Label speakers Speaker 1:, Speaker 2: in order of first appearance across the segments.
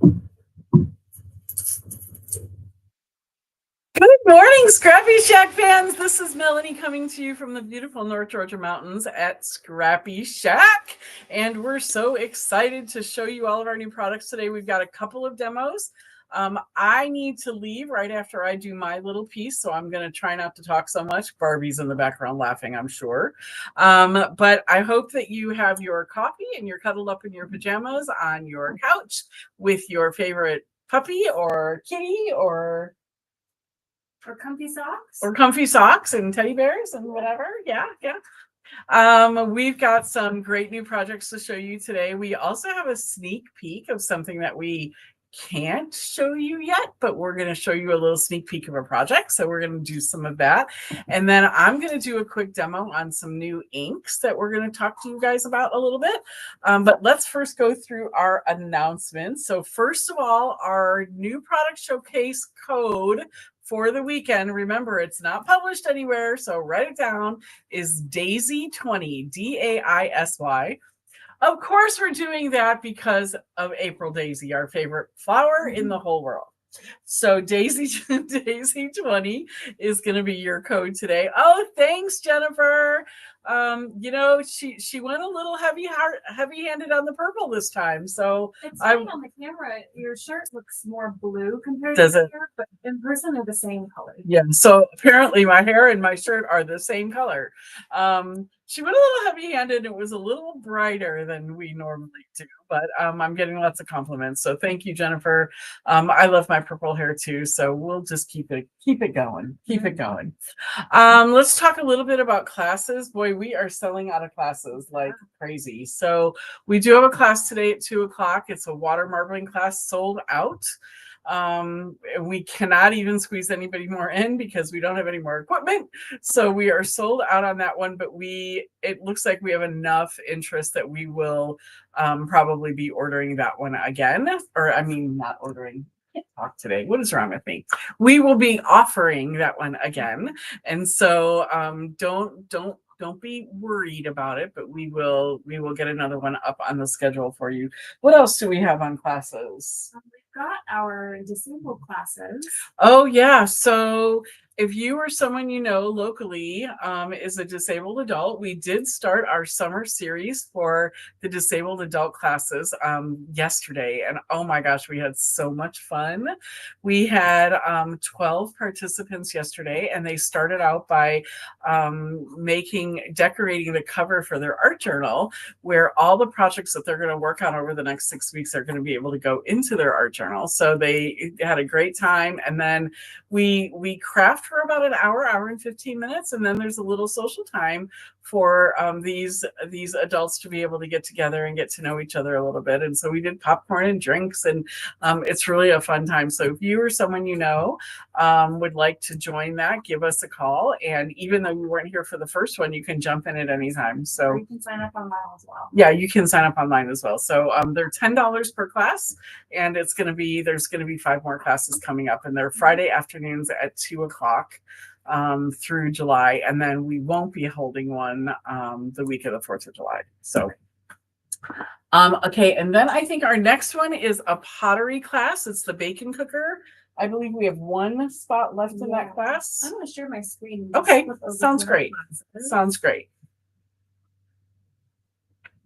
Speaker 1: Good morning, ScrappyShak fans. This is Melanie coming to you from the beautiful North Georgia mountains at ScrappyShak. And we're so excited to show you all of our new products today. We've got a couple of demos. I need to leave right after I do my little piece, so I'm going to try not to talk so much. Barbie's in the background laughing, I'm sure. But I hope that you have your coffee and you're cuddled up in your pajamas on your couch with your favorite puppy or kitty or comfy socks and teddy bears and whatever. Yeah. We've got some great new projects to show you today. We also have a sneak peek of something that we can't show you yet, but we're going to show you a little sneak peek of a project. So we're going to do some of that. And then I'm going to do a quick demo on some new inks that we're going to talk to you guys about a little bit. But let's first go through our announcements. So first of all, our new product showcase code for the weekend, remember it's not published anywhere, so write it down, is Daisy20, DAISY. Of course, we're doing that because of April Daisy, our favorite flower in the whole world. So Daisy20 is going to be your code today. Oh, thanks, Jennifer. She went a little heavy-handed on the purple this time. So
Speaker 2: it's funny on the camera, your shirt looks more blue compared to here, but in person they're the same color.
Speaker 1: Yeah. So apparently my hair and my shirt are the same color. She went a little heavy-handed. It was a little brighter than we normally do, but I'm getting lots of compliments. So thank you, Jennifer. I love my purple hair too. So we'll just keep it going. Keep it going. Let's talk a little bit about classes. Boy, we are selling out of classes like crazy. So we do have a class today at 2:00. It's a water marbling class, sold out. We cannot even squeeze anybody more in because we don't have any more equipment. So we are sold out on that one, but it looks like we have enough interest that we will probably be ordering that one again. Or I mean, not ordering. Talk today. What is wrong with me? We will be offering that one again. And so don't be worried about it, but we will get another one up on the schedule for you. What else do we have on classes?
Speaker 2: We've got our disabled classes.
Speaker 1: Oh yeah. So if you or someone you know locally is a disabled adult, we did start our summer series for the disabled adult classes yesterday. And oh my gosh, we had so much fun. We had 12 participants yesterday, and they started out by decorating the cover for their art journal, where all the projects that they're going to work on over the next 6 weeks are going to be able to go into their art journal. So they had a great time. And then we craft for about an hour and 15 minutes, and then there's a little social time for these adults to be able to get together and get to know each other a little bit. And so we did popcorn and drinks, and it's really a fun time. So if you or someone you know would like to join that, give us a call. And even though you weren't here for the first one, you can jump in at any time. So
Speaker 2: you can sign up online as well.
Speaker 1: Yeah, you can sign up online as well. So they're $10 per class, and there's going to be 5 more classes coming up, and they're Friday afternoons at 2:00 through July, and then we won't be holding one the week of the 4th of July. So okay, and then I think our next one is a pottery class. It's the bacon cooker. I believe we have 1 spot left in that class.
Speaker 2: I'm going to share my screen.
Speaker 1: Okay, sounds great. Sounds great.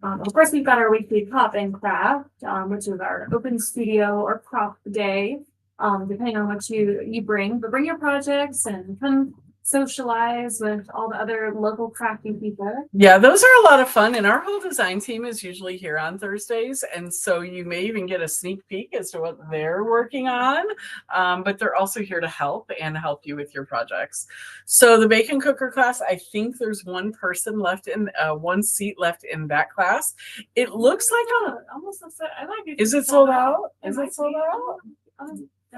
Speaker 2: Of course, we've got our weekly pop and craft, which is our open studio or prop day, depending on what you bring. But bring your projects and come socialize with all the other local crafting people.
Speaker 1: Yeah, those are a lot of fun. And our whole design team is usually here on Thursdays. And so you may even get a sneak peek as to what they're working on. But they're also here to help you with your projects. So the bacon cooker class, I think there's 1 person left in 1 seat left in that class. It looks like
Speaker 2: almost looks like I like it.
Speaker 1: Is it sold out? Is it sold out?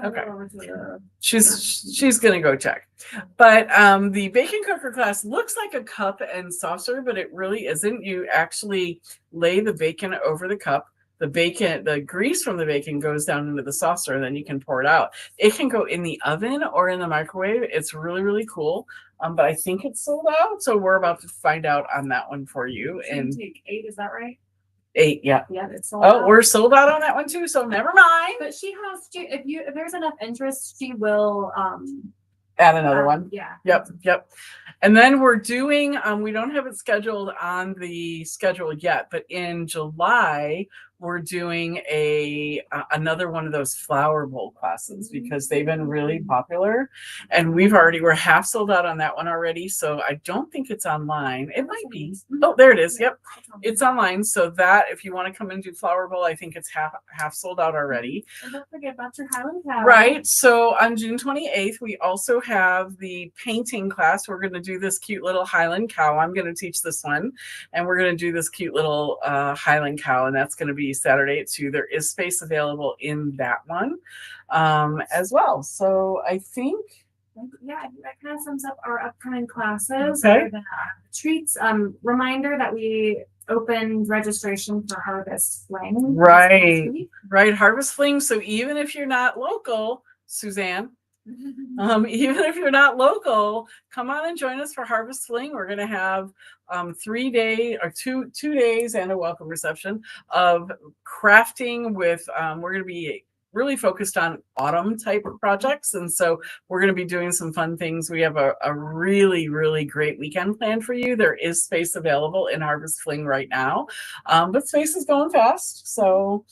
Speaker 1: Okay. She's gonna go check. But the bacon cooker class looks like a cup and saucer, but it really isn't. You actually lay the bacon over the cup. The grease from the bacon goes down into the saucer, and then you can pour it out. It can go in the oven or in the microwave. It's really, really cool. But I think it's sold out, so we're about to find out on that one for you.
Speaker 2: And take 8, is that right?
Speaker 1: 8, yeah.
Speaker 2: Yeah, it's sold
Speaker 1: Oh,
Speaker 2: out.
Speaker 1: we're sold out on that one too, so never mind.
Speaker 2: But she has to, if there's enough interest, she will
Speaker 1: Add another one.
Speaker 2: Yeah.
Speaker 1: Yep. And then we're doing, we don't have it scheduled on the schedule yet, but in July, we're doing another one of those flower bowl classes because they've been really popular. And we're half sold out on that one already. So I don't think it's online. It might be. Oh, there it is. Yep. It's online. So that if you want to come and do flower bowl, I think it's half sold out already.
Speaker 2: And don't forget about your Highland Cow.
Speaker 1: Right. So on June 28th, we also have the painting class. We're going to do this cute little Highland cow. I'm going to teach this one, and we're going to do this cute little Highland cow, and that's going to be Saturday at 2. There is space available in that one as well. So I think.
Speaker 2: Yeah, I think that kind of sums up our upcoming classes.
Speaker 1: Okay.
Speaker 2: Treats. Reminder that we opened registration for Harvest Fling.
Speaker 1: Right. Harvest Fling. So even if you're not local, Suzanne, even if you're not local, come on and join us for Harvest Fling. We're going to have 3 days or two days and a welcome reception of crafting with, we're going to be really focused on autumn type of projects. And so we're going to be doing some fun things. We have a really, really great weekend planned for you. There is space available in Harvest Fling right now, but space is going fast. So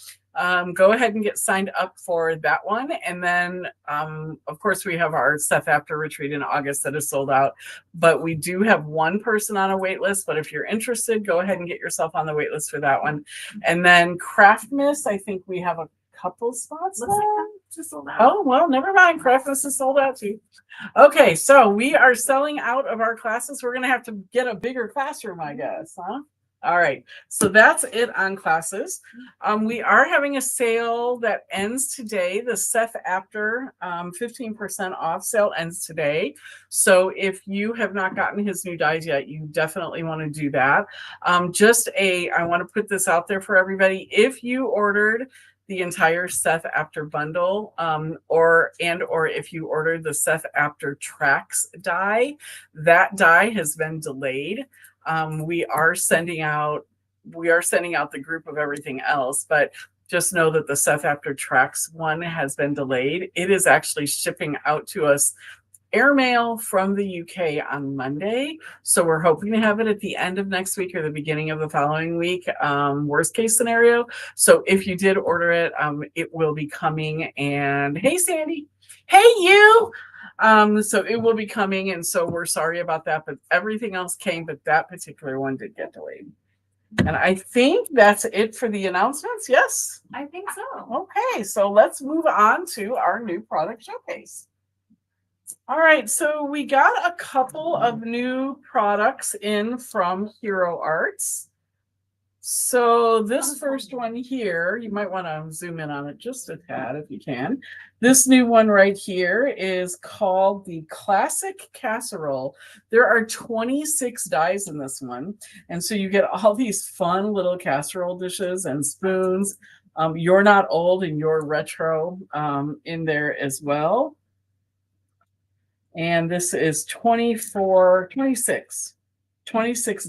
Speaker 1: go ahead and get signed up for that one. And then, of course, we have our Seth After Retreat in August that is sold out. But we do have one person on a wait list. But if you're interested, go ahead and get yourself on the wait list for that one. And then Craftmas, I think we have a couple spots left. Oh, well, never mind. Craftmas is sold out too. Okay, so we are selling out of our classes. We're going to have to get a bigger classroom, I guess, huh? All right, so that's it on classes. We are having a sale that ends today. The Seth After 15% off sale ends today. So if you have not gotten his new dies yet, you definitely want to do that. I want to put this out there for everybody. If you ordered the entire Seth After bundle, or if you ordered the Seth After Tracks die, that die has been delayed. We are sending out the group of everything else, but just know that the Seth After Tracks one has been delayed. It is actually shipping out to us airmail from the UK on Monday. So we're hoping to have it at the end of next week or the beginning of the following week, worst case scenario. So if you did order it, it will be coming. And hey, Sandy. Hey, you. So it will be coming. And so we're sorry about that, but everything else came, but that particular one did get delayed. And I think that's it for the announcements. Yes?
Speaker 2: I think so.
Speaker 1: Okay, so let's move on to our new product showcase. All right, so we got a couple of new products in from Hero Arts. So this first one here, you might want to zoom in on it just a tad if you can. This new one right here is called the Classic Casserole. There are 26 dies in this one. And so you get all these fun little casserole dishes and spoons. You're Not Old and You're Retro in there as well. And this is 26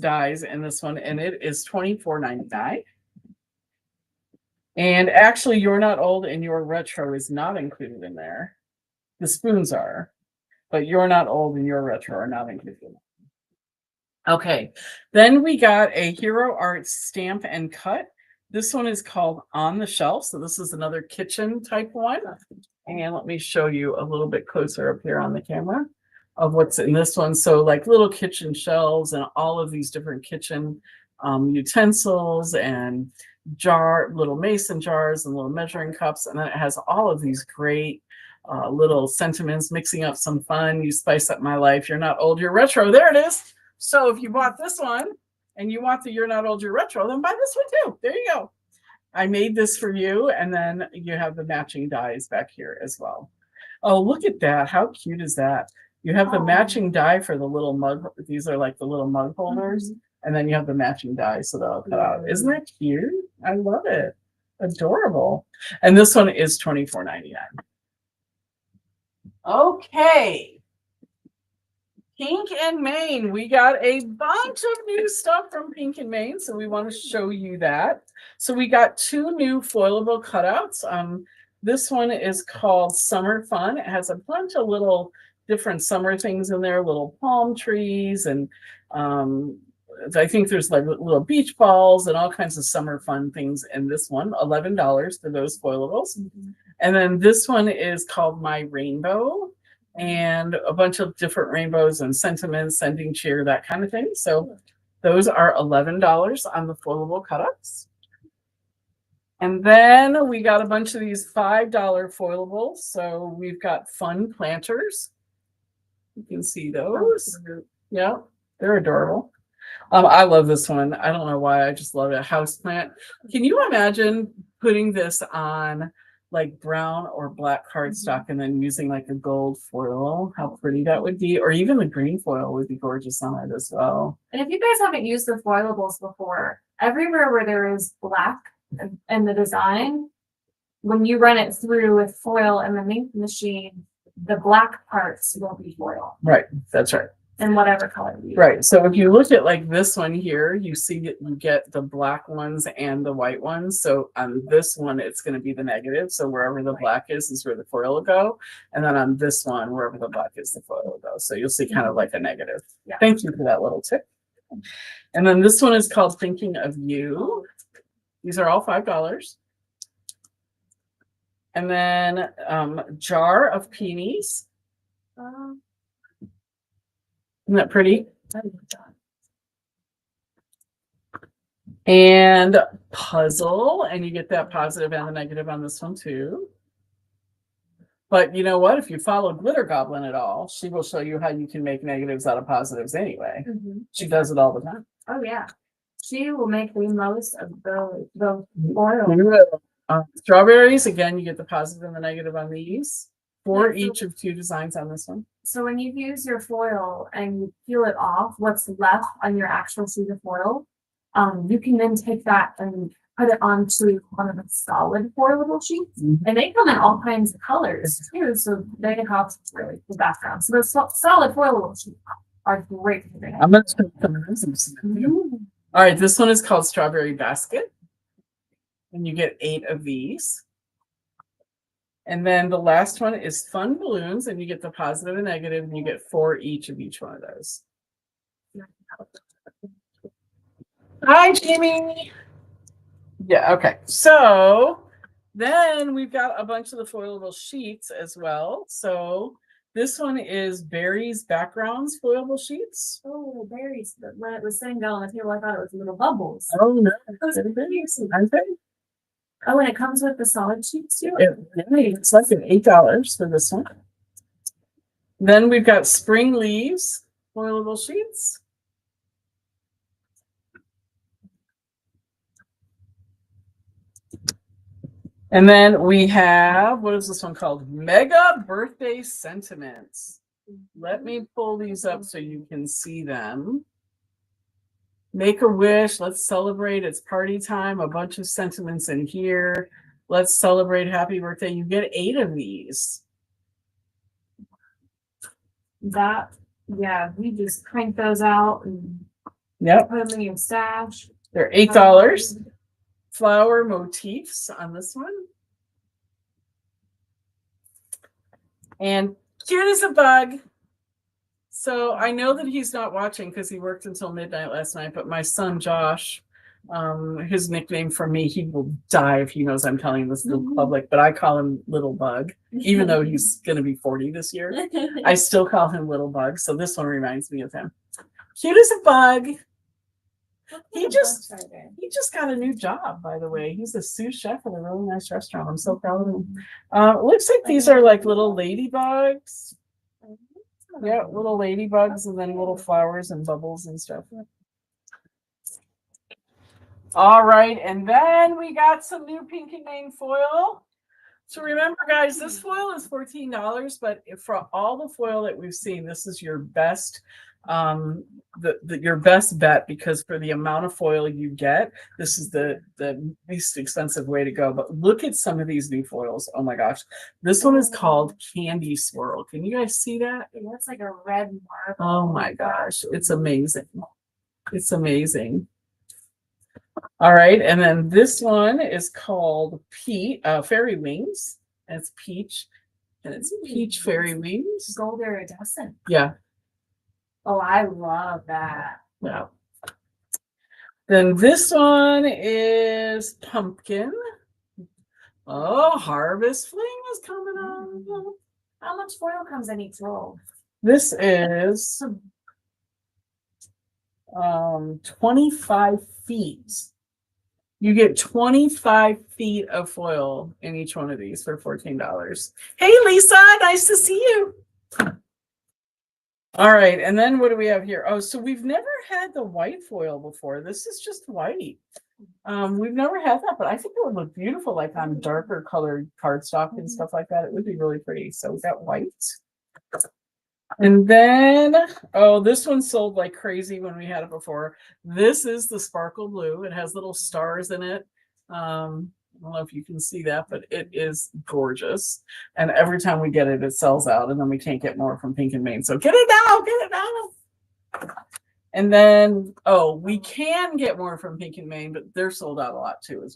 Speaker 1: dies in this one, and it is $24.99. And actually, You're Not Old and You're Retro is not included in there. The spoons are, but You're Not Old and You're Retro are not included. Okay, then we got a Hero Arts Stamp and Cut. This one is called On the Shelf. So this is another kitchen type one. And let me show you a little bit closer up here on the camera of what's in this one. So like little kitchen shelves and all of these different kitchen utensils and little mason jars and little measuring cups. And then it has all of these great little sentiments, mixing up some fun. You spice up my life. You're not old, you're retro. There it is. So if you bought this one and you want the You're Not Old, You're Retro, then buy this one too. There you go. I made this for you, and then you have the matching dies back here as well. Oh, look at that. How cute is that? You have the matching die for the little mug. These are like the little mug holders. And then you have the matching die, so they'll cut out. Isn't that cute? I love it. Adorable. And this one is $24.99. Okay. Pink and Maine. We got a bunch of new stuff from Pink and Maine, so we want to show you that. So we got 2 new foilable cutouts. This one is called Summer Fun. It has a bunch of little different summer things in there, little palm trees, and I think there's like little beach balls and all kinds of summer fun things in this one. $11 for those foilables. And then this one is called My Rainbow, and a bunch of different rainbows and sentiments, sending cheer, that kind of thing. So those are $11 on the foilable cutouts. And then we got a bunch of these $5 foilables. So we've got fun planters. You can see those. Yeah, they're adorable. I love this one. I don't know why. I just love it. House plant. Can you imagine putting this on like brown or black cardstock and then using like a gold foil? How pretty that would be. Or even the green foil would be gorgeous on it as well.
Speaker 2: And if you guys haven't used the foilables before, everywhere where there is black in the design, when you run it through with foil in the ink machine, the black parts will be foil.
Speaker 1: Right. That's right.
Speaker 2: In whatever color you use.
Speaker 1: Right. So if you look at like this one here, you see that you get the black ones and the white ones. So on this one, it's going to be the negative. So wherever the black is where the foil will go. And then on this one, wherever the black is, the foil will go. So you'll see kind of like a negative.
Speaker 2: Yeah.
Speaker 1: Thank you for that little tip. And then this one is called Thinking of You. These are all $5. And then jar of peonies. Isn't that pretty? And puzzle, and you get that positive and the negative on this one too. But you know what? If you follow Glitter Goblin at all, she will show you how you can make negatives out of positives anyway. She does it all the time.
Speaker 2: Oh yeah. She will make the most of the oil.
Speaker 1: Strawberries, again, you get the positive and the negative on these. For each of 2 designs on this one.
Speaker 2: So when you use your foil and you peel it off, what's left on your actual sheet of foil, you can then take that and put it onto one of the solid foilable sheets. And they come in all kinds of colors too, so they have really the background. So the solid foilable sheets are great.
Speaker 1: I'm going to put some of this in. All right, this one is called Strawberry Basket. And you get 8 of these. And then the last one is Fun Balloons, and you get the positive and negative, and you get 4 each of each one of those. Hi, Jamie. Yeah, okay. So then we've got a bunch of the foilable sheets as well. So this one is Berries Backgrounds foilable sheets.
Speaker 2: Oh, berries. When it was sitting down on the table, I thought it was little bubbles.
Speaker 1: Oh, no.
Speaker 2: Those are berries.
Speaker 1: Aren't they?
Speaker 2: Oh, and it comes with the solid sheets too?
Speaker 1: It's like an $8 for this one. Then we've got Spring Leaves foilable sheets. And then we have, what is this one called? Mega Birthday Sentiments. Let me pull these up so you can see them. Make a wish. Let's celebrate. It's party time. A bunch of sentiments in here. Let's celebrate. Happy birthday. You get 8 of these.
Speaker 2: That, yeah, we just crank those out and
Speaker 1: Yep.
Speaker 2: put them in your stash.
Speaker 1: They're $8. Flower motifs on this one. And cute as a bug. So I know that he's not watching because he worked until midnight last night, but my son Josh, his nickname for me, he will die if he knows I'm telling this to the public, but I call him Little Bug, even though he's going to be 40 this year. I still call him Little Bug, so this one reminds me of him. Cute as a bug. He just got a new job, by the way. He's a sous chef at a really nice restaurant. I'm so proud of him. It looks like these are like little ladybugs. Yeah, little ladybugs and then little flowers and bubbles and stuff. All right, and then we got some new Pink and Main foil. So remember, guys, this foil is $14, but for all the foil that we've seen, this is your best your best bet, because for the amount of foil you get, this is the least expensive way to go. But look at some of these new foils. Oh my gosh, this one is called Candy Swirl. Can you guys see that?
Speaker 2: It looks like a red marble.
Speaker 1: Oh my gosh, it's amazing. It's amazing. All right, and then this one is called Fairy Wings. And it's peach, and it's peach fairy wings.
Speaker 2: Gold iridescent.
Speaker 1: Yeah.
Speaker 2: Oh, I love that.
Speaker 1: Yeah. Then this one is pumpkin. Oh, harvest fling is coming on.
Speaker 2: How much foil comes in each roll?
Speaker 1: This is 25 feet. You get 25 feet of foil in each one of these for $14. Hey, Lisa, nice to see you. All right, and then what do we have here? Oh, so we've never had the white foil before. This is just white. We've never had that, but I think it would look beautiful like on darker colored cardstock and stuff like that. It would be really pretty. So we got white. And then, oh, this one sold like crazy when we had it before. This is the sparkle blue. It has little stars in it. I don't know if you can see that, but it is gorgeous. And every time we get it, it sells out, and then we can't get more from Pink and Main. So get it now, get it now. And then, oh, we can get more from Pink and Main, but they're sold out a lot too.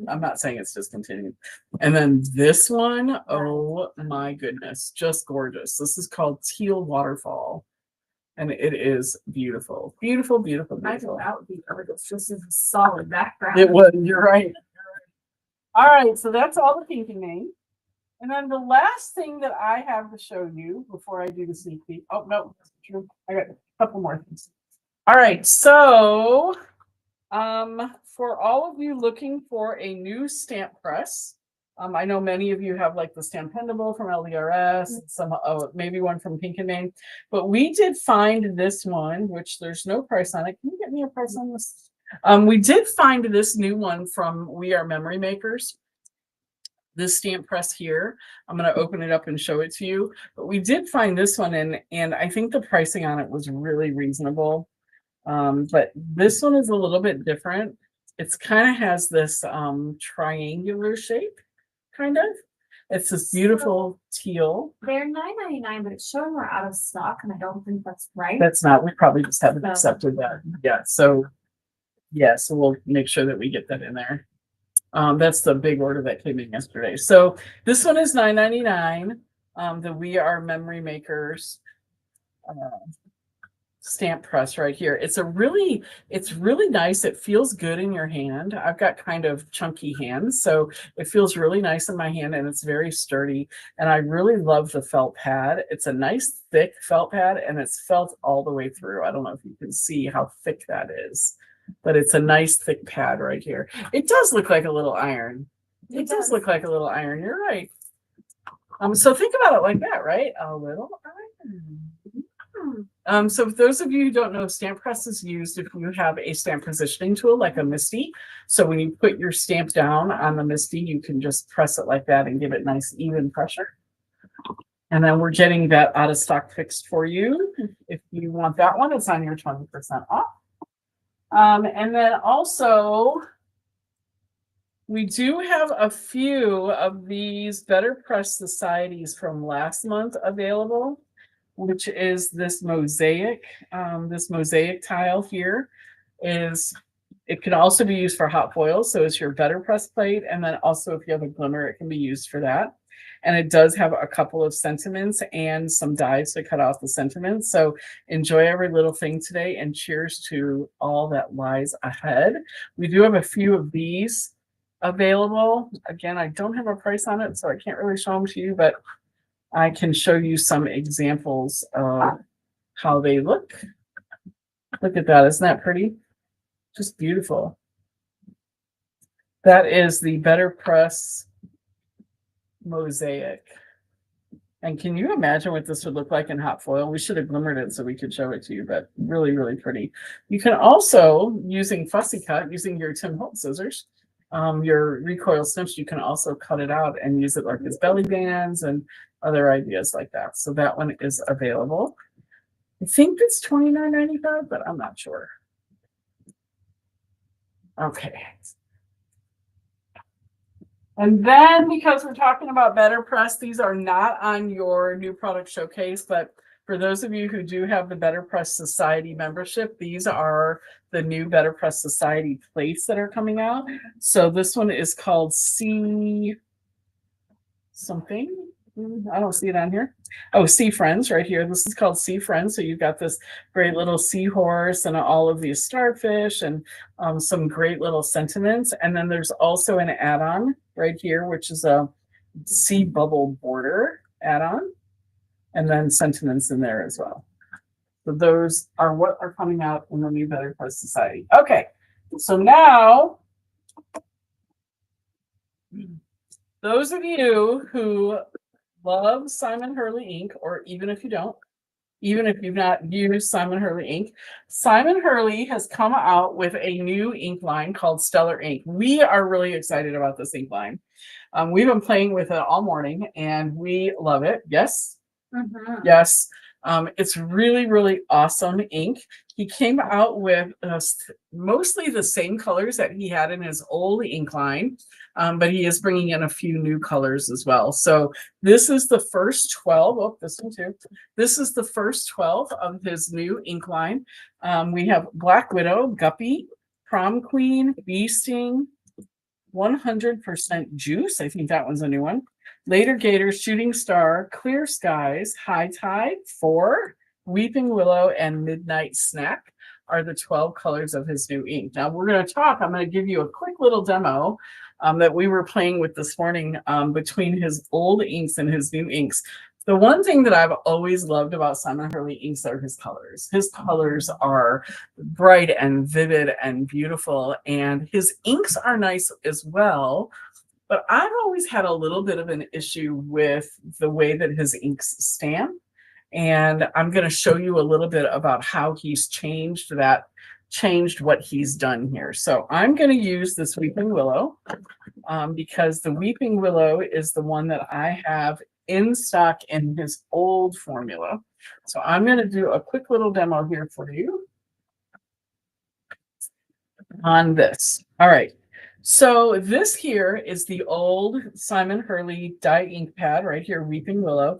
Speaker 1: I'm not saying it's discontinued. And then this one, oh my goodness, just gorgeous. This is called Teal Waterfall. And it is beautiful. Beautiful, beautiful, beautiful.
Speaker 2: That would be gorgeous. Just as a solid background.
Speaker 1: It was, you're right. All right, so that's all the Pink and Main. And then the last thing that I have to show you before I do the sneak peek. Oh, no, that's true. I got a couple more things. All right, so for all of you looking for a new stamp press, I know many of you have like the Stampendable from LDRS, some maybe one from Pink and Main, but we did find this one, which there's no price on it. Can you get me a price on this? We did find this new one from We Are Memory Makers. This stamp press here. I'm going to open it up and show it to you. But we did find this one, and I think the pricing on it was really reasonable. But this one is a little bit different. It's kind of has this triangular shape, kind of. It's this beautiful teal.
Speaker 2: They're $9.99, but it's showing we're out of stock, and I don't think that's right.
Speaker 1: That's not. We probably just haven't accepted that. Yeah. So we'll make sure that we get that in there. That's the big order that came in yesterday. So this one is $9.99. The We Are Memory Makers stamp press right here. It's really nice. It feels good in your hand. I've got kind of chunky hands, so it feels really nice in my hand, and it's very sturdy. And I really love the felt pad. It's a nice thick felt pad, and it's felt all the way through. I don't know if you can see how thick that is, but it's a nice thick pad right here. It does look like a little iron. It does look like a little iron. You're right. So think about it like that, right? A little iron. So for those of you who don't know, stamp press is used if you have a stamp positioning tool like a MISTI. So when you put your stamp down on the MISTI, you can just press it like that and give it nice even pressure. And then we're getting that out of stock fixed for you. If you want that one, it's on your 20% off. And then also, we do have a few of these Better Press Societies from last month available, which is this mosaic tile here. It can also be used for hot foil, so it's your Better Press plate, and then also if you have a glimmer, it can be used for that. And it does have a couple of sentiments and some dies to cut off the sentiments. So enjoy every little thing today, and cheers to all that lies ahead. We do have a few of these available. Again, I don't have a price on it, so I can't really show them to you, but I can show you some examples of how they look. Look at that. Isn't that pretty? Just beautiful. That is the Better Press mosaic. And can you imagine what this would look like in hot foil? We should have glimmered it so we could show it to you, but really, really pretty. You can also, using Fussy Cut, using your Tim Holtz scissors, your recoil snips, you can also cut it out and use it like as belly bands and other ideas like that. So that one is available. I think it's $29.95, but I'm not sure. Okay. And then, because we're talking about Better Press, these are not on your new product showcase, but For those of you who do have the Better Press Society membership, these are the new Better Press Society plates that are coming out. So this one is called Sea something. I don't see it on here. Oh, Sea Friends right here. This is called Sea Friends. So you've got this great little seahorse and all of these starfish and some great little sentiments. And then there's also an add-on right here, which is a sea bubble border add-on, and then sentiments in there as well. So those are what are coming out in the new Better Press Society. Okay, so now those of you who love Simon Hurley ink, or even if you don't, even if you've not used Simon Hurley ink, Simon Hurley has come out with a new ink line called Stellar Ink. We are really excited about this ink line. We've been playing with it all morning and we love it. Yes? Yes. It's really, really awesome ink. He came out with mostly the same colors that he had in his old ink line, but he is bringing in a few new colors as well. So this is the first 12. Oh, this one too. This is the first 12 of his new ink line. We have Black Widow, Guppy, Prom Queen, Bee Sting, 100% Juice. I think that one's a new one. Later Gator, Shooting Star, Clear Skies, High Tide, 4, Weeping Willow, and Midnight Snack are the 12 colors of his new ink. Now we're going to talk. I'm going to give you a quick little demo that we were playing with this morning between his old inks and his new inks. The one thing that I've always loved about Simon Hurley inks are his colors. His colors are bright and vivid and beautiful, and his inks are nice as well. But I've always had a little bit of an issue with the way that his inks stamp. And I'm going to show you a little bit about how he's changed what he's done here. So I'm going to use this Weeping Willow because the Weeping Willow is the one that I have in stock in his old formula. So I'm going to do a quick little demo here for you on this. All right. So this here is the old Simon Hurley dye ink pad right here, Weeping Willow.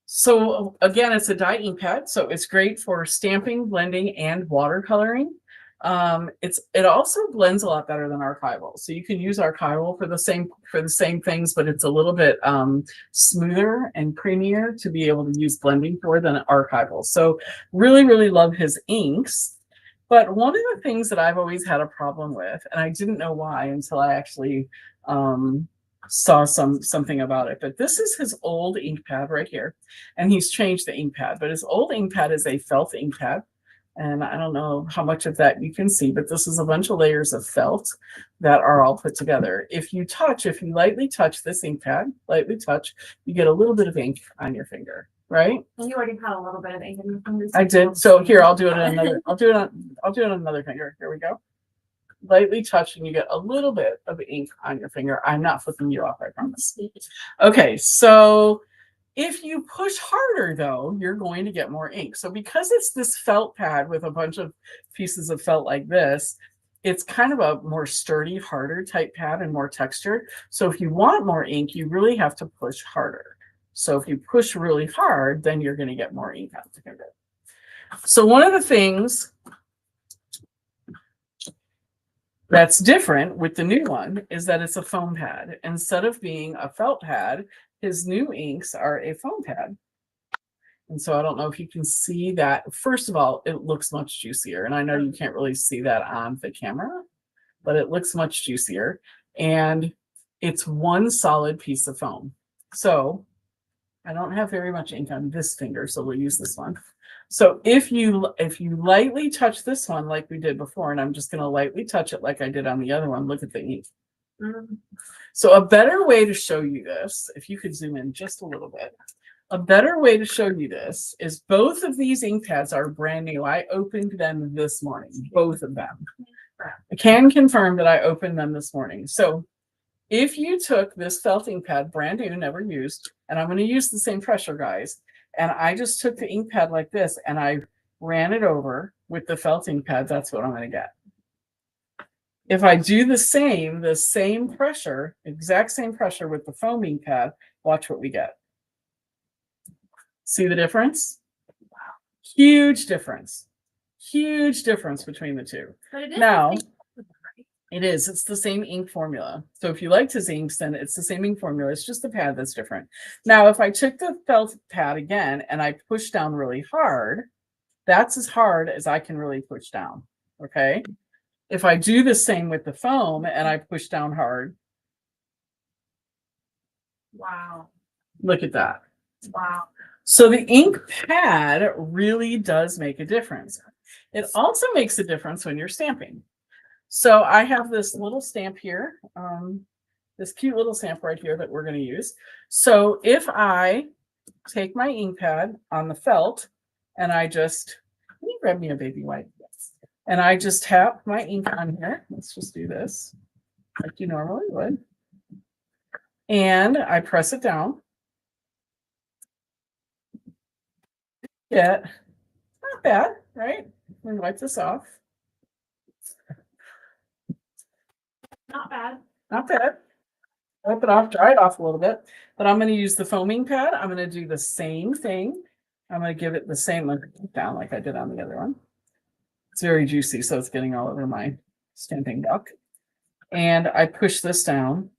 Speaker 1: So again, it's a dye ink pad, so it's great for stamping, blending, and watercoloring. It also blends a lot better than archival. So you can use archival for the same things, but it's a little bit smoother and creamier to be able to use blending for than archival. So really, really love his inks. But one of the things that I've always had a problem with, and I didn't know why until I actually saw something about it, but this is his old ink pad right here, and he's changed the ink pad. But his old ink pad is a felt ink pad, and I don't know how much of that you can see, but this is a bunch of layers of felt that are all put together. If you lightly touch this ink pad, you get a little bit of ink on your finger. Right?
Speaker 2: And you already had a little bit of ink in your fingers.
Speaker 1: I did. So here, I'll do it on another. I'll do it on another finger. Here we go. Lightly touch, and you get a little bit of ink on your finger. I'm not flipping you off, I promise. Okay, so if you push harder, though, you're going to get more ink. So because it's this felt pad with a bunch of pieces of felt like this, it's kind of a more sturdy, harder type pad and more textured. So if you want more ink, you really have to push harder. So if you push really hard, then you're going to get more ink out of the finger. So one of the things that's different with the new one is that it's a foam pad. Instead of being a felt pad, his new inks are a foam pad. And so I don't know if you can see that. First of all, it looks much juicier. And I know you can't really see that on the camera, but it looks much juicier. And it's one solid piece of foam. So I don't have very much ink on this finger, so we'll use this one. So if you lightly touch this one like we did before, and I'm just going to lightly touch it like I did on the other one, look at the ink. So a better way to show you this, if you could zoom in just a little bit, a better way to show you this is both of these ink pads are brand new. I opened them this morning, both of them. I can confirm that I opened them this morning. So if you took this felt ink pad, brand new, never used, and I'm going to use the same pressure, guys, and I just took the ink pad like this and I ran it over with the felt ink pad, that's what I'm going to get. If I do the same pressure, exact same pressure with the foam ink pad, watch what we get. See the difference? Huge difference. Huge difference between the two.
Speaker 2: But it is
Speaker 1: Now,
Speaker 2: the same color, right?
Speaker 1: it is. It's the same ink formula. So if you liked his inks, then it's the same ink formula. It's just the pad that's different. Now, if I took the felt pad again and I push down really hard, that's as hard as I can really push down. Okay. If I do the same with the foam and I push down hard,
Speaker 2: Wow.
Speaker 1: look at that.
Speaker 2: Wow.
Speaker 1: So the ink pad really does make a difference. It also makes a difference when you're stamping. So I have this little stamp here, this cute little stamp right here that we're going to use. So if I take my ink pad on the felt and I just, can you grab me a baby wipe? Yes. And I just tap my ink on here. Let's just do this like you normally would. And I press it down. Yeah, not bad, right? Let me wipe this off.
Speaker 2: Not bad.
Speaker 1: Not bad. Wipe it off, dry it off a little bit. But I'm going to use the foaming pad. I'm going to do the same thing. I'm going to give it the same look down like I did on the other one. It's very juicy, so it's getting all over my stamping book. And I push this down.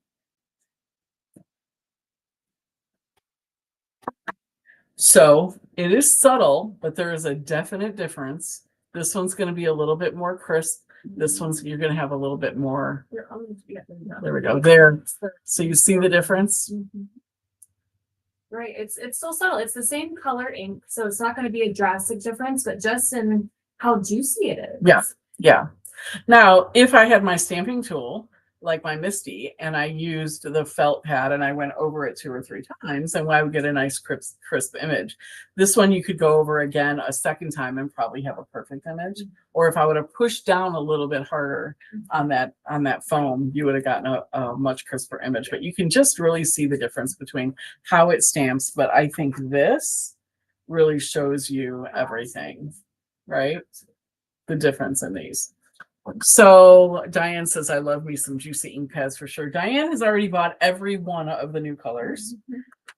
Speaker 1: So it is subtle, but there is a definite difference. This one's going to be a little bit more crisp. This one's, you're going to have a little bit more. There we go. There. So you see the difference?
Speaker 2: Right. It's still subtle. It's the same color ink, so it's not going to be a drastic difference, but just in how juicy it is.
Speaker 1: Yeah. Yeah. Now, if I had my stamping tool, like my Misty, and I used the felt pad and I went over it 2 or 3 times, then I would get a nice crisp image. This one you could go over again a second time and probably have a perfect image. Or if I would have pushed down a little bit harder on that foam, you would have gotten a much crisper image. But you can just really see the difference between how it stamps. But I think this really shows you everything, right? The difference in these. So Diane says, I love me some juicy ink pads for sure. Diane has already bought every one of the new colors.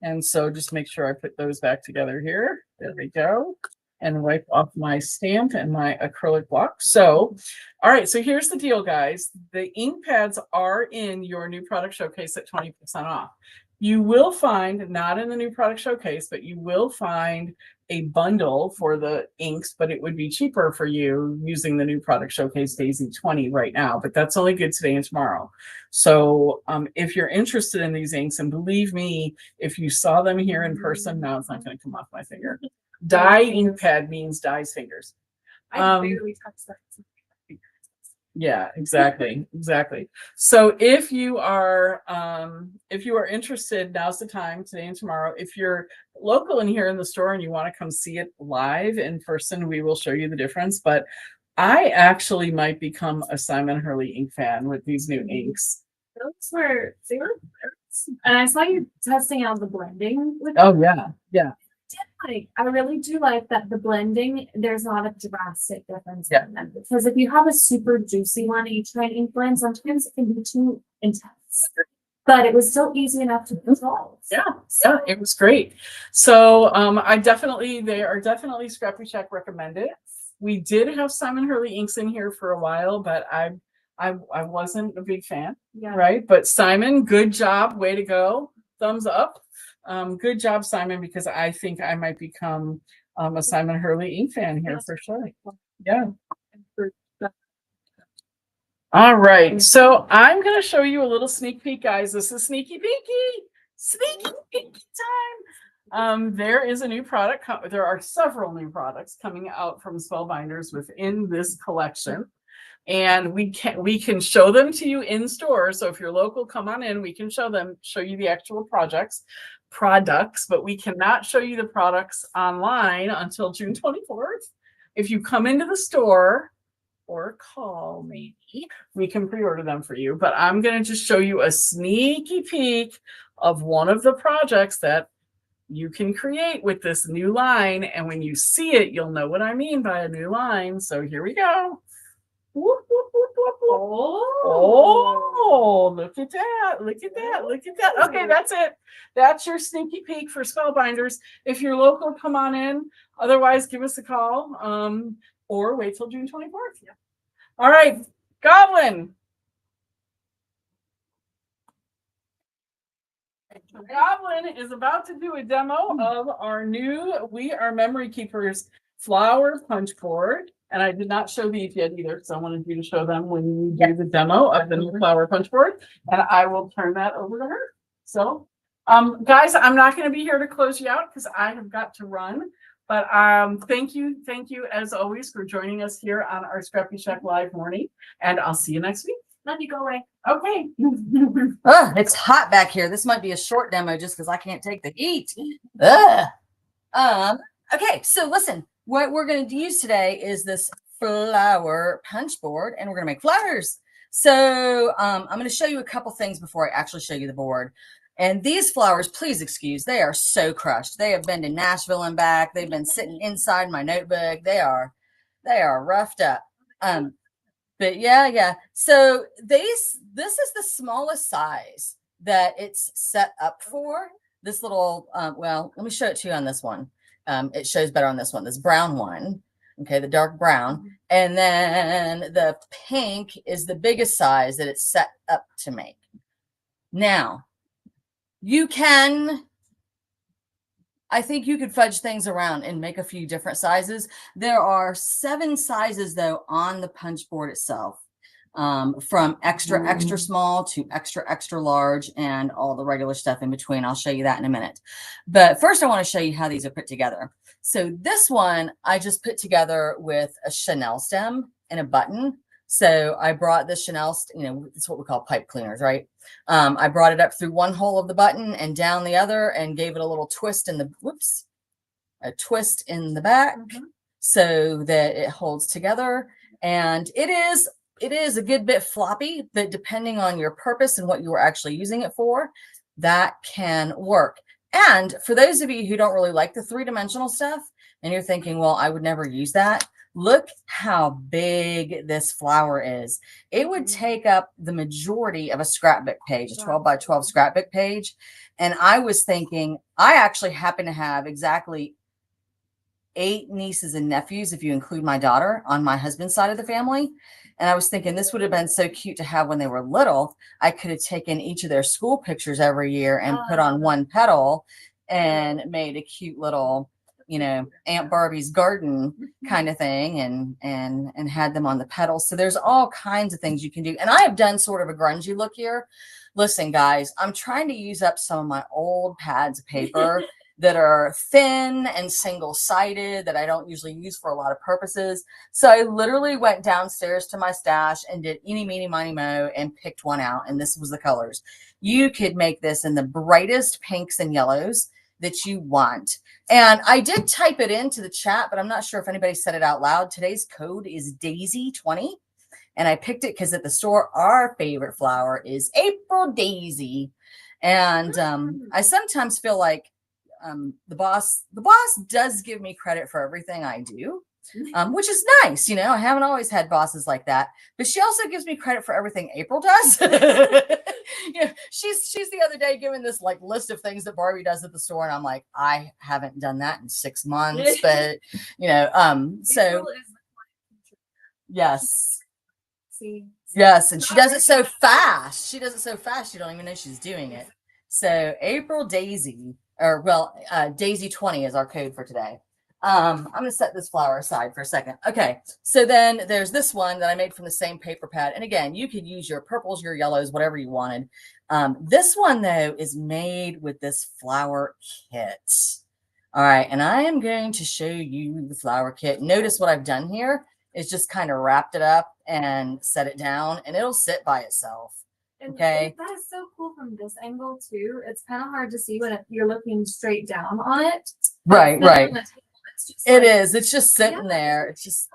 Speaker 1: And so just make sure I put those back together here. There we go. And wipe off my stamp and my acrylic block. So, all right. So here's the deal, guys. The ink pads are in your new product showcase at 20% off. You will find, not in the new product showcase, but you will find a bundle for the inks, but it would be cheaper for you using the new product showcase Daisy 20 right now, but that's only good today and tomorrow. So if you're interested in these inks, and believe me, if you saw them here in person, now it's not going to come off my finger. Die ink pad means Die's fingers.
Speaker 2: I barely touched that.
Speaker 1: Yeah, exactly. Exactly. So if you are interested, now's the time, today and tomorrow. If you're local and here in the store and you want to come see it live in person, we will show you the difference. But I actually might become a Simon Hurley ink fan with these new inks.
Speaker 2: They were, and I saw you testing out the blending with
Speaker 1: Oh yeah, yeah.
Speaker 2: I really do like that the blending, there's not a drastic difference
Speaker 1: Yeah.
Speaker 2: in them. Because if you have a super juicy one and you try and ink blend, sometimes it can be too intense. But it was still easy enough to control.
Speaker 1: Yeah, yeah, it was great. So they are definitely ScrappyShak recommended. We did have Simon Hurley inks in here for a while, but I wasn't a big fan.
Speaker 2: Yeah.
Speaker 1: Right. But Simon, good job. Way to go. Thumbs up. Good job, Simon, because I think I might become a Simon Hurley ink fan here for sure. Yeah. All right. So I'm going to show you a little sneak peek, guys. This is sneaky peeky time. There is a new product. There are several new products coming out from Spellbinders within this collection. And we can show them to you in store. So if you're local, come on in. We can show you the actual products, but we cannot show you the products online until June 24th. If you come into the store or call me, we can pre-order them for you. But I'm going to just show you a sneaky peek of one of the projects that you can create with this new line. And when you see it, you'll know what I mean by a new line. So here we go. Whoop, whoop, whoop, whoop, whoop.
Speaker 2: Oh,
Speaker 1: Look at that. Look at that. Look at that. Okay, that's it. That's your sneaky peek for Spellbinders. If you're local, come on in. Otherwise, give us a call. Or wait till June 24th. Yeah. All right, Goblin. Goblin is about to do a demo of our new We Are Memory Keepers flower punch board. And I did not show these yet either, so I wanted you to show them when you do the demo of the new flower punch board. And I will turn that over to her. So, guys, I'm not going to be here to close you out because I have got to run. But thank you as always for joining us here on our ScrappyShak Live morning. And I'll see you next week.
Speaker 2: Let me go away.
Speaker 1: Okay.
Speaker 3: Oh, it's hot back here. This might be a short demo just because I can't take the heat. Ugh. Okay, so listen, what we're going to use today is this flower punch board, and we're going to make flowers. So I'm going to show you a couple things before I actually show you the board. And these flowers, please excuse, they are so crushed. They have been to Nashville and back. They've been sitting inside my notebook. They are roughed up. But yeah. So this is the smallest size that it's set up for. This little, well, let me show it to you on this one. It shows better on this one, this brown one. Okay, the dark brown. And then the pink is the biggest size that it's set up to make. Now, I think you could fudge things around and make a few different sizes. There are 7 sizes, though, on the punch board itself, from extra small to extra large and all the regular stuff in between. I'll show you that in a minute. But first, I want to show you how these are put together. So this one I just put together with a Chanel stem and a button. So I brought the Chanel, it's what we call pipe cleaners, right? I brought it up through one hole of the button and down the other and gave it a little twist in the, a twist in the back so that it holds together. And it is a good bit floppy, but depending on your purpose and what you were actually using it for, that can work. And for those of you who don't really like the 3-dimensional stuff and you're thinking, well, I would never use that. Look how big this flower is. It would take up the majority of a scrapbook page, a 12 by 12 scrapbook page. And I was thinking, I actually happen to have exactly 8 nieces and nephews, if you include my daughter, on my husband's side of the family. And I was thinking this would have been so cute to have when they were little. I could have taken each of their school pictures every year and put on one petal and made a cute little, Aunt Barbie's garden kind of thing and had them on the petals. So there's all kinds of things you can do. And I have done sort of a grungy look here. Listen, guys, I'm trying to use up some of my old pads of paper that are thin and single-sided that I don't usually use for a lot of purposes. So I literally went downstairs to my stash and did eeny, meeny, miny, mo and picked one out. And this was the colors. You could make this in the brightest pinks and yellows that you want. And I did type it into the chat, but I'm not sure if anybody said it out loud. Today's code is Daisy20. And I picked it because at the store, our favorite flower is April Daisy. And I sometimes feel like the boss does give me credit for everything I do, which is nice. I haven't always had bosses like that, but she also gives me credit for everything April does. She's the other day giving this list of things that Barbie does at the store. And I'm like, I haven't done that in 6 months, but so yes. Yes. And she does it so fast. You don't even know she's doing it. So April Daisy, or Daisy 20 is our code for today. I'm going to set this flower aside for a second. Okay. So then there's this one that I made from the same paper pad. And again, you could use your purples, your yellows, whatever you wanted. This one though is made with this flower kit. All right. And I am going to show you the flower kit. Notice what I've done here is just kind of wrapped it up and set it down and it'll sit by itself. Okay.
Speaker 2: That is so cool from this angle too. It's kind of hard to see when you're looking straight down on it.
Speaker 3: Right.
Speaker 2: It
Speaker 3: is. It's just sitting there. It's just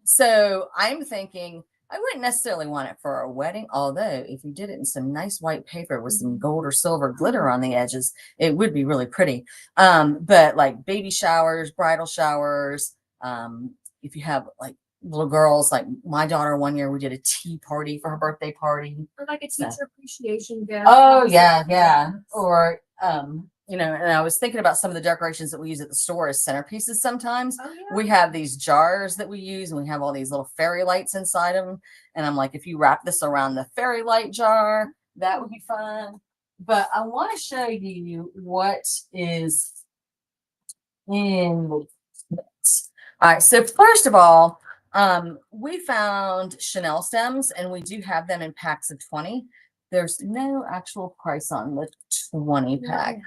Speaker 3: so I'm thinking I wouldn't necessarily want it for a wedding, although if you did it in some nice white paper with some gold or silver glitter on the edges, it would be really pretty. But like baby showers, bridal showers, if you have little girls. Like my daughter, one year we did a tea party for her birthday party.
Speaker 2: Or like a
Speaker 3: So-
Speaker 2: teacher appreciation gift.
Speaker 3: Oh
Speaker 2: Things
Speaker 3: yeah,
Speaker 2: like
Speaker 3: yeah.
Speaker 2: that.
Speaker 3: Or you know, and I was thinking about some of the decorations that we use at the store as centerpieces sometimes.
Speaker 2: Oh, yeah.
Speaker 3: We have these jars that we use and we have all these little fairy lights inside of them. And I'm like, if you wrap this around the fairy light jar, that would be fun. But I want to show you what is in it. All right, so first of all, we found Chanel stems and we do have them in packs of 20. There's no actual price on the 20 pack.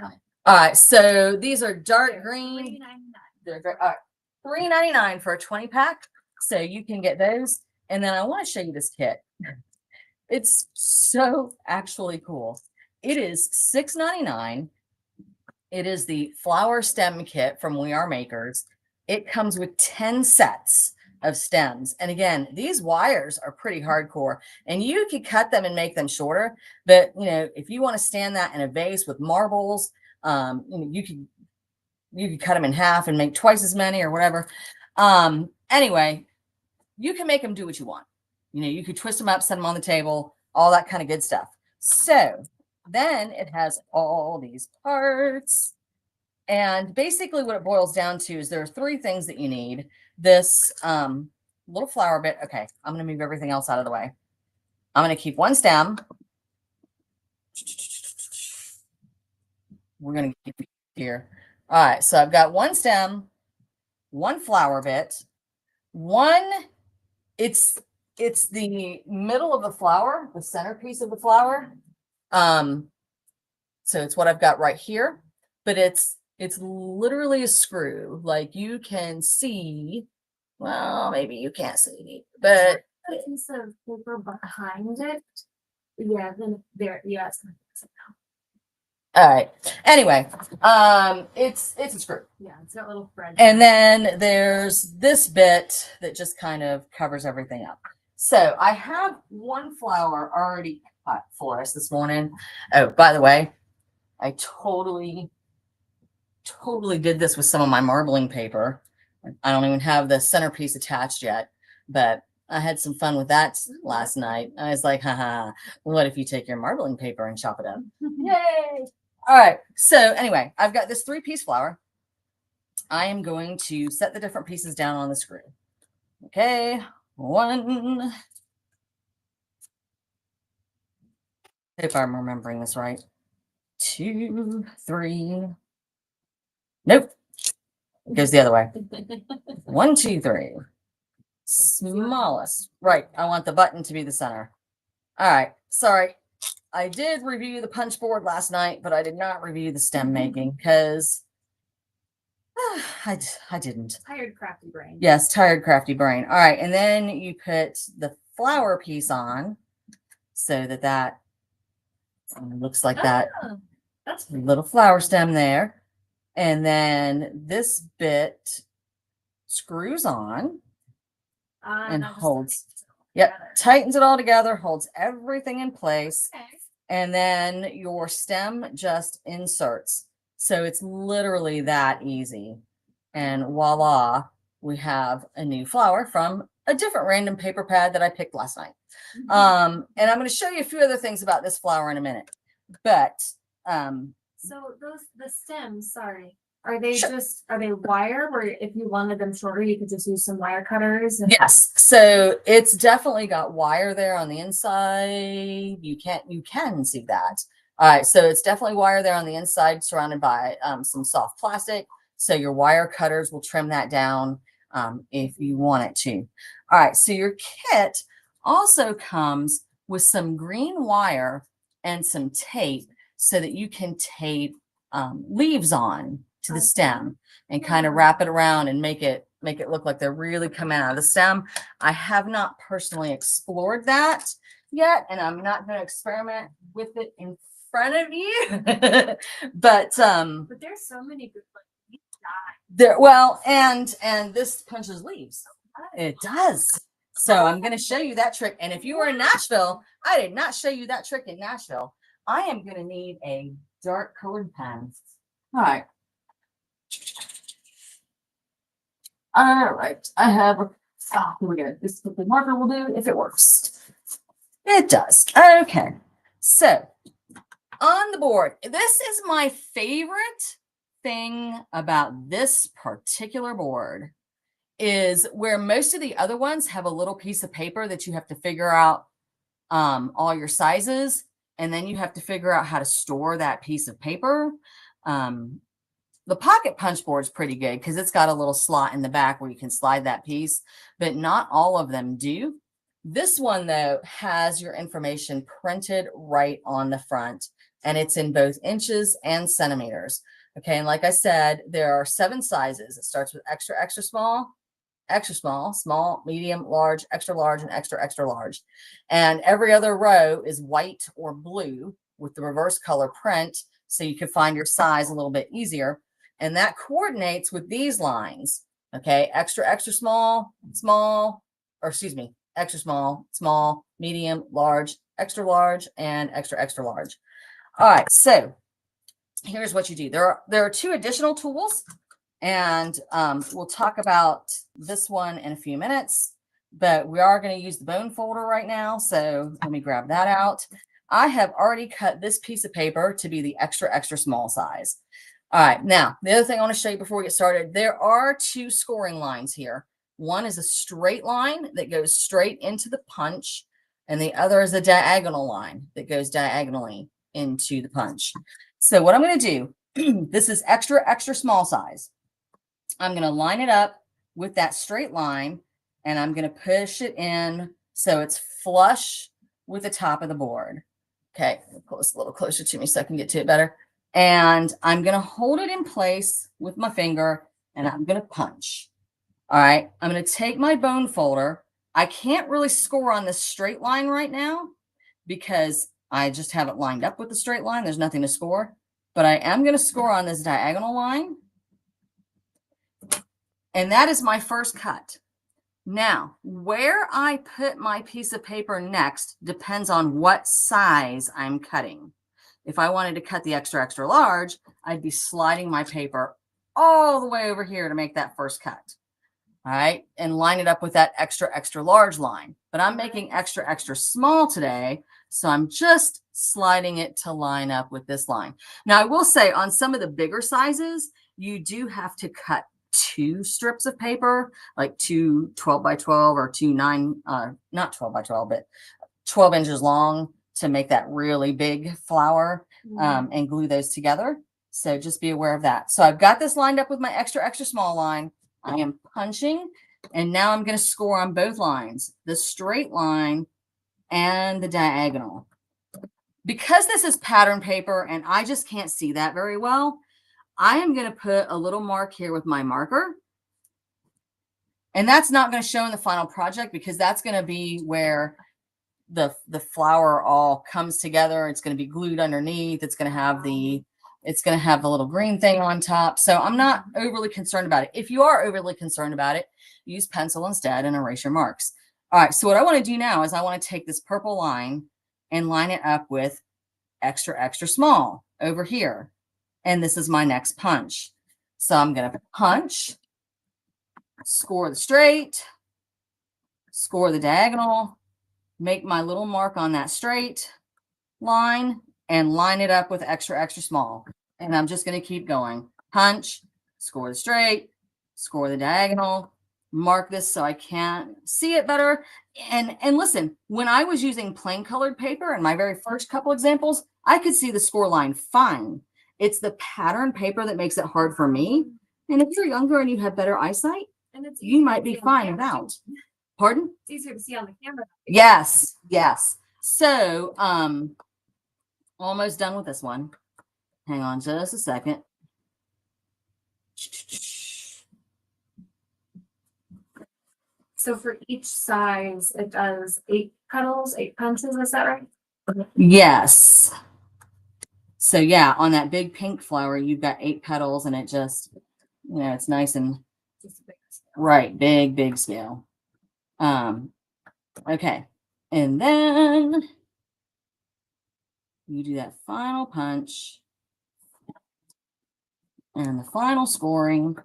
Speaker 3: All right, so these are dark green. They're $3.99 for a 20 pack. So you can get those. And then I want to show you this kit. It's so actually cool. It is $6.99. It is the flower stem kit from We Are Makers. It comes with 10 sets of stems. And again, these wires are pretty hardcore and you could cut them and make them shorter. But you know, if you want to stand that in a vase with marbles, you know, you could cut them in half and make twice as many or whatever. Anyway, you can make them do what you want. You know, you could twist them up, set them on the table, all that kind of good stuff. So then it has all these parts. And basically what it boils down to is there are 3 things that you need. This little flower bit. Okay, I'm going to move everything else out of the way. I'm going to keep one stem. We're going to keep it here. All right, so I've got one stem, one flower bit, one, it's the middle of the flower, the centerpiece of the flower. So it's what I've got right here, but it's literally a screw. Like you can see, well, maybe you can't see, but
Speaker 2: A piece of paper behind it. Yeah, then there, yeah, it's gonna fix it now.
Speaker 3: all right. Anyway, it's a screw.
Speaker 2: Yeah, it's got little threads.
Speaker 3: And then there's this bit that just kind of covers everything up. So I have one flower already cut for us this morning. Oh, by the way, I totally did this with some of my marbling paper. I don't even have the centerpiece attached yet, but I had some fun with that last night. I was like, haha, what if you take your marbling paper and chop it up? Yay! All right. So anyway, I've got this 3-piece flower. I am going to set the different pieces down on the screw. Okay. 1. If I'm remembering this right. 2, 3. Nope. It goes the other way. 1, 2, 3. Smallest. Right. I want the button to be the center. All right. Sorry. I did review the punch board last night, but I did not review the stem making because I didn't.
Speaker 2: Tired, crafty brain.
Speaker 3: Yes, tired, crafty brain. All right. And then you put the flower piece on so that looks like that.
Speaker 2: Oh, that's
Speaker 3: Little flower stem there. And then this bit screws on and holds. Yep, tightens it all together, holds everything in place.
Speaker 2: Okay.
Speaker 3: And then your stem just inserts. So it's literally that easy. And voila, we have a new flower from a different random paper pad that I picked last night. And I'm going to show you a few other things about this flower in a minute. But
Speaker 2: So the stems, sorry, are they
Speaker 3: Sure.
Speaker 2: are they wire where if you wanted them shorter, you could just use some wire cutters? And
Speaker 3: yes, so it's definitely got wire there on the inside. You can see that. All right, so it's definitely wire there on the inside, surrounded by some soft plastic. So your wire cutters will trim that down if you want it to. All right, so your kit also comes with some green wire and some tape so that you can tape leaves on to the stem and kind of wrap it around and make it look like they're really coming out of the stem. I have not personally explored that yet, and I'm not going to experiment with it in front of you. But
Speaker 2: there's so many good like
Speaker 3: there, well, and this punches leaves. It does. So I'm going to show you that trick. And if you were in Nashville, I did not show you that trick in Nashville. I am going to need a dark colored pen. All right. All right. I have
Speaker 2: Oh, here we go. This is what the marker will do if it works.
Speaker 3: It does. Okay. So on the board, this is my favorite thing about this particular board is where most of the other ones have a little piece of paper that you have to figure out all your sizes, and then you have to figure out how to store that piece of paper. The pocket punch board is pretty good because it's got a little slot in the back where you can slide that piece, but not all of them do. This one, though, has your information printed right on the front, and it's in both inches and centimeters. Okay, and like I said, there are 7 sizes. It starts with extra, extra small, small, medium, large, and extra, extra large. And every other row is white or blue with the reverse color print, so you can find your size a little bit easier. And that coordinates with these lines. Okay, extra, extra small, extra small, small, medium, large, and extra, extra large. All right, so here's what you do. There are 2 additional tools, and we'll talk about this one in a few minutes, but we are going to use the bone folder right now. So let me grab that out. I have already cut this piece of paper to be the extra, extra small size. All right, now the other thing I want to show you before we get started, there are 2 scoring lines here. One is a straight line that goes straight into the punch, and the other is a diagonal line that goes diagonally into the punch. So what I'm going to do, this is extra, extra small size. I'm going to line it up with that straight line, and I'm going to push it in so it's flush with the top of the board. Okay, pull this a little closer to me so I can get to it better. And I'm going to hold it in place with my finger, and I'm going to punch. All right, I'm going to take my bone folder. I can't really score on this straight line right now because I just have it lined up with the straight line. There's nothing to score, but I am going to score on this diagonal line. And that is my first cut. Now, where I put my piece of paper next depends on what size I'm cutting. If I wanted to cut the extra, extra large, I'd be sliding my paper all the way over here to make that first cut. All right, and line it up with that extra, extra large line. But I'm making extra, extra small today, so I'm just sliding it to line up with this line. Now, I will say on some of the bigger sizes, you do have to cut 2 strips of paper, like 2 12 by 12 or 2 not 12 by 12, but 12 inches long to make that really big flower and glue those together. So just be aware of that. So I've got this lined up with my extra, extra small line. I am punching, and now I'm going to score on both lines, the straight line and the diagonal. Because this is pattern paper and I just can't see that very well, I am going to put a little mark here with my marker. And that's not going to show in the final project because that's going to be where the flower all comes together. It's going to be glued underneath. It's going to have the little green thing on top. So I'm not overly concerned about it. If you are overly concerned about it, use pencil instead and erase your marks. All right. So what I want to do now is I want to take this purple line and line it up with extra, extra small over here. And this is my next punch. So I'm going to punch, score the straight, score the diagonal, make my little mark on that straight line, and line it up with extra, extra small. And I'm just going to keep going. Punch, score the straight, score the diagonal, mark this so I can see it better. And listen, when I was using plain colored paper in my very first couple examples, I could see the score line fine. It's the pattern paper that makes it hard for me. And if you're younger and you have better eyesight, you might be fine without. Pardon?
Speaker 2: It's easier to see on the camera.
Speaker 3: Yes, yes. So, almost done with this one. Hang on just a second.
Speaker 2: So for each size, it does 8 petals, 8 punches. Is that right?
Speaker 3: Yes. So yeah, on that big pink flower, you've got 8 petals, and it just, it's nice and right, big scale. Okay, and then you do that final punch and the final scoring,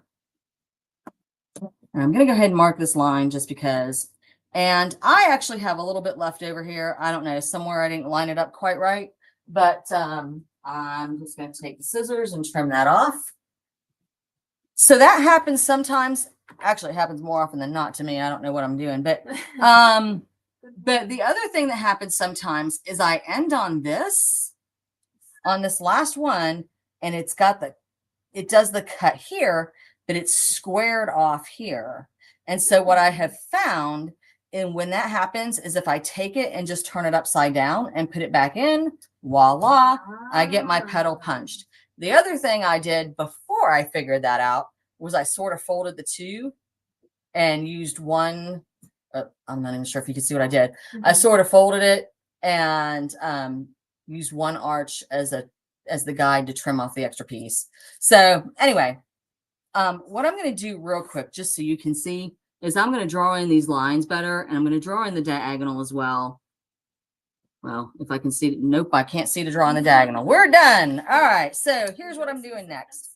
Speaker 3: And I'm going to go ahead and mark this line just because. And I actually have a little bit left over here. I don't know, somewhere I didn't line it up quite right. But I'm just going to take the scissors and trim that off. So that happens sometimes. Actually, it happens more often than not to me. I don't know what I'm doing. But the other thing that happens sometimes is I end on this last one, and it does the cut here, but it's squared off here. And so what I have found, and when that happens, is if I take it and just turn it upside down and put it back in, voila, I get my petal punched. The other thing I did before I figured that out was I sort of folded the two and used one. I'm not even sure if you can see what I did. I sort of folded it and used one arch as the guide to trim off the extra piece. So anyway, what I'm going to do real quick, just so you can see, is I'm going to draw in these lines better, and I'm going to draw in the diagonal as well. Well, if I can see, nope, I can't see to draw on the diagonal. We're done. All right, so here's what I'm doing next.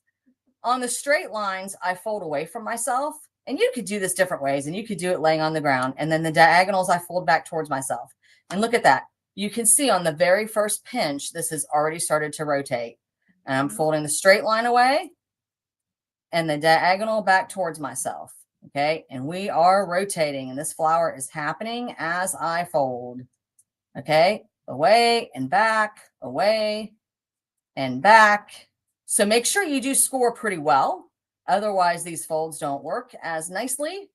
Speaker 3: On the straight lines, I fold away from myself, and you could do this different ways, and you could do it laying on the ground, and then the diagonals I fold back towards myself. And look at that. You can see on the very first pinch, this has already started to rotate. And I'm folding the straight line away and the diagonal back towards myself. Okay, and we are rotating, and this flower is happening as I fold. Okay, away and back, away and back. So make sure you do score pretty well. Otherwise, these folds don't work as nicely.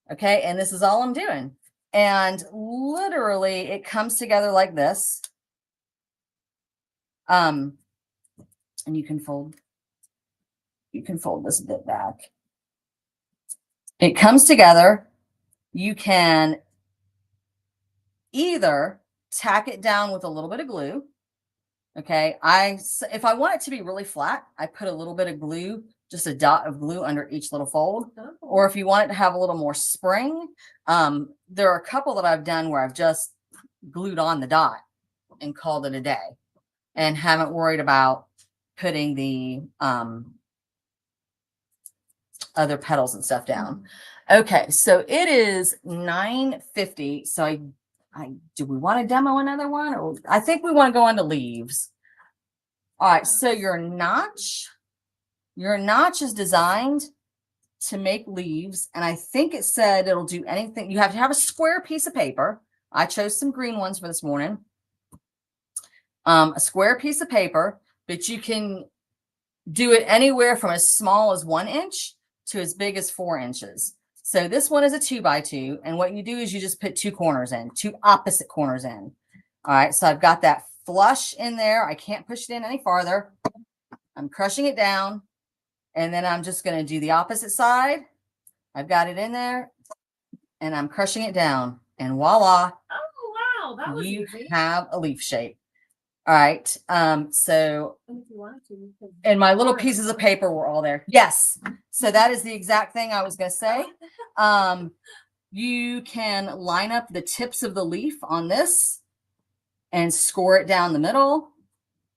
Speaker 3: Okay, and this is all I'm doing. And literally, it comes together like this. And you can fold this a bit back. It comes together. You can either tack it down with a little bit of glue. Okay, if I want it to be really flat, I put a little bit of glue, just a dot of glue under each little fold. Or if you want it to have a little more spring, there are a couple that I've done where I've just glued on the dot and called it a day and haven't worried about putting the other petals and stuff down. Okay, so it is 9:50. So do we want to demo another one? Or I think we want to go on to leaves. All right, so your notch is designed to make leaves, and I think it said it'll do anything. You have to have a square piece of paper. I chose some green ones for this morning. A square piece of paper, but you can do it anywhere from as small as 1 inch to as big as 4 inches. So this one is a 2x2, and what you do is you just put two opposite corners in. All right, so I've got that flush in there. I can't push it in any farther. I'm crushing it down, and then I'm just going to do the opposite side. I've got it in there, and I'm crushing it down, and voila.
Speaker 2: Oh, wow, that was
Speaker 3: you
Speaker 2: easy.
Speaker 3: have a leaf shape. All right, so, and my little pieces of paper were all there. Yes, so that is the exact thing I was going to say. You can line up the tips of the leaf on this and score it down the middle.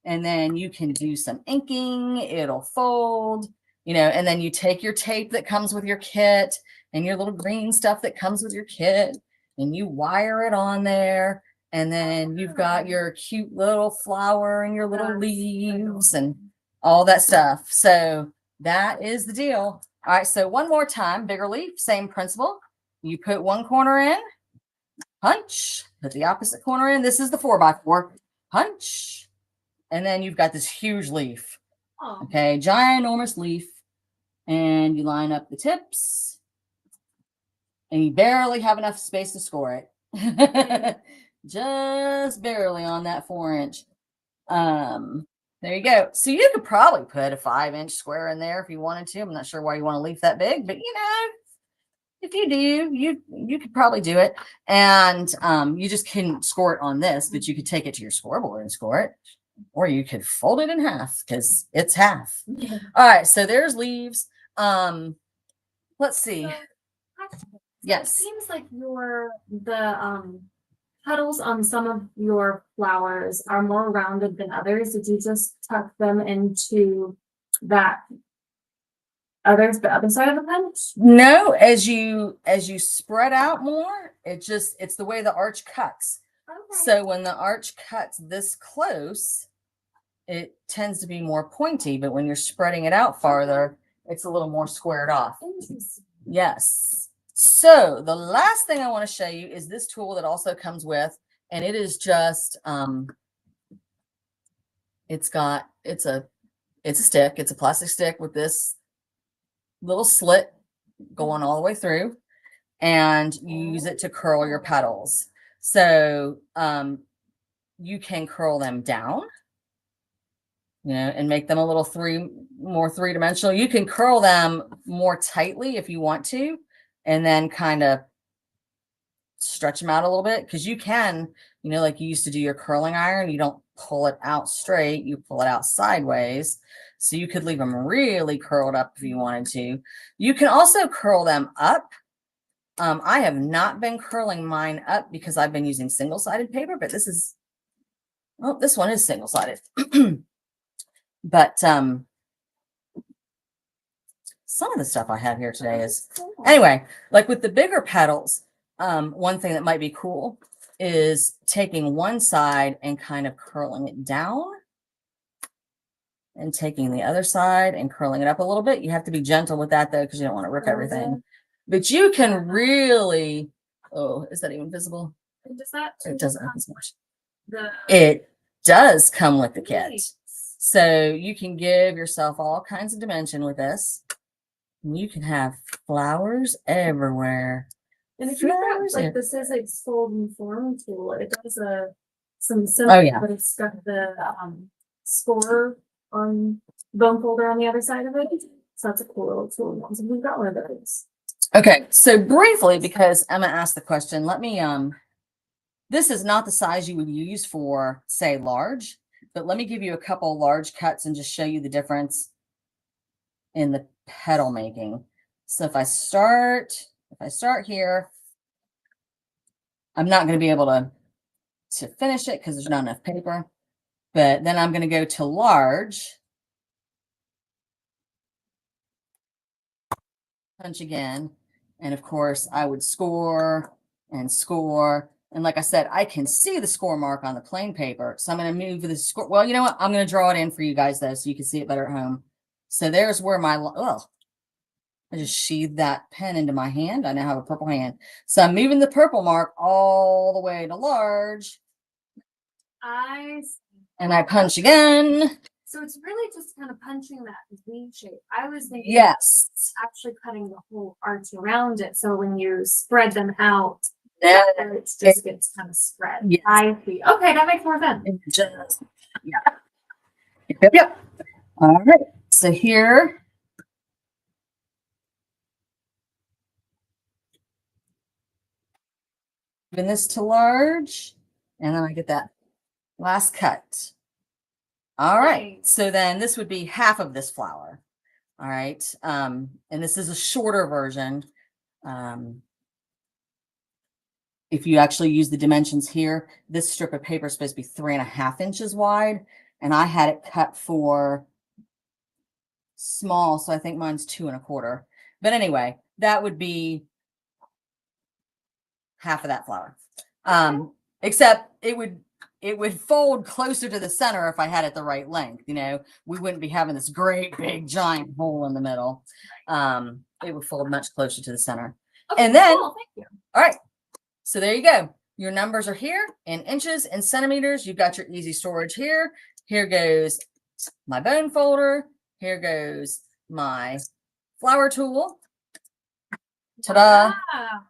Speaker 3: And then you can do some inking. It'll fold, and then you take your tape that comes with your kit and your little green stuff that comes with your kit, and you wire it on there. And then you've got your cute little flower and your little leaves and all that stuff. So that is the deal. All right, so one more time, bigger leaf, same principle. You put one corner in, punch, put the opposite corner in. This is the 4x4, punch. And then you've got this huge leaf. Okay, ginormous leaf. And you line up the tips. And you barely have enough space to score it. Just barely on that 4 inch. There you go. So you could probably put a 5-inch square in there if you wanted to. I'm not sure why you want a leaf that big, but if you do, you could probably do it. And you just couldn't score it on this, but you could take it to your scoreboard and score it. Or you could fold it in half because it's half. Yeah. All right, so there's leaves. Let's see. Yes.
Speaker 2: It seems like the petals on some of your flowers are more rounded than others. Did you just tuck them into that the other side of the punch?
Speaker 3: No, as you spread out more, it's the way the arch cuts.
Speaker 2: Okay.
Speaker 3: So when the arch cuts this close, it tends to be more pointy, but when you're spreading it out farther, it's a little more squared off.
Speaker 2: Interesting.
Speaker 3: Yes. So the last thing I want to show you is this tool that also comes with, and it is just it's a stick. It's a plastic stick with this little slit going all the way through, and you use it to curl your petals. So you can curl them down, and make them a little more three-dimensional. You can curl them more tightly if you want to, and then kind of stretch them out a little bit, because you can, like you used to do your curling iron, you don't pull it out straight, you pull it out sideways. So you could leave them really curled up if you wanted to. You can also curl them up. I have not been curling mine up because I've been using single-sided paper, but this one is single-sided. But some of the stuff I have here today is, anyway, like with the bigger petals, one thing that might be cool is taking one side and kind of curling it down, and taking the other side and curling it up a little bit. You have to be gentle with that though, because you don't want to rip everything. But you can really, oh, is that even visible?
Speaker 2: Does that?
Speaker 3: It doesn't have as much. It does come with the kit. So you can give yourself all kinds of dimension with this. And you can have flowers everywhere.
Speaker 2: And if you've got like the Sizzix fold and form tool, it does some simple,
Speaker 3: Oh, yeah.
Speaker 2: but it's got the score on bone folder on the other side of it. So that's a cool little tool. So we've got one of those.
Speaker 3: Okay, so briefly, because Emma asked the question, let me this is not the size you would use for, say, large, but let me give you a couple large cuts and just show you the difference in the petal making. So if I start here, I'm not going to be able to finish it because there's not enough paper, but then I'm going to go to large, punch again, and of course I would score and score. And like I said, I can see the score mark on the plain paper. So I'm going to move the score. Well, you know what? I'm going to draw it in for you guys though, so you can see it better at home. So there's where my, I just sheathed that pen into my hand. I now have a purple hand. So I'm moving the purple mark all the way to large. And I punch again.
Speaker 2: So it's really just kind of punching that V shape. I was thinking,
Speaker 3: yes,
Speaker 2: it's actually cutting the whole arch around it. So when you spread them out, it just gets kind of spread.
Speaker 3: Yes.
Speaker 2: I see. Okay, that makes more sense.
Speaker 3: It just, yeah. Yep. All right. So here. Moving this to large, and then I get that last cut. All right. So then this would be half of this flower. All right. And this is a shorter version. If you actually use the dimensions here, this strip of paper is supposed to be 3.5 inches wide, and I had it cut for small, so I think mine's 2.25. But anyway, that would be half of that flower. Except it would fold closer to the center if I had it the right length. We wouldn't be having this great big giant hole in the middle. It would fold much closer to the center. Okay, and then, cool. Thank you. All right. So there you go. Your numbers are here in inches and centimeters. You've got your easy storage here. Here goes my bone folder. Here goes my flower tool. Ta-da.
Speaker 2: Wow.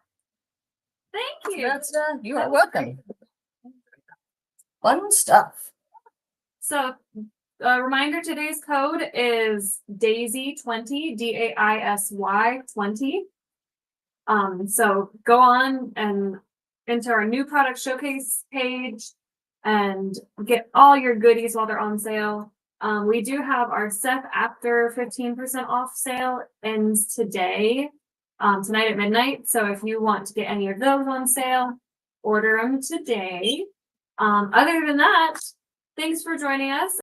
Speaker 2: Thank you.
Speaker 3: That's done. You are welcome. Fun stuff.
Speaker 2: So a reminder, today's code is DAISY20, DAISY 20. So go on and enter our new product showcase page and get all your goodies while they're on sale. We do have our Seth After 15% off sale ends today, tonight at midnight. So if you want to get any of those on sale, order them today. Other than that, thanks for joining us.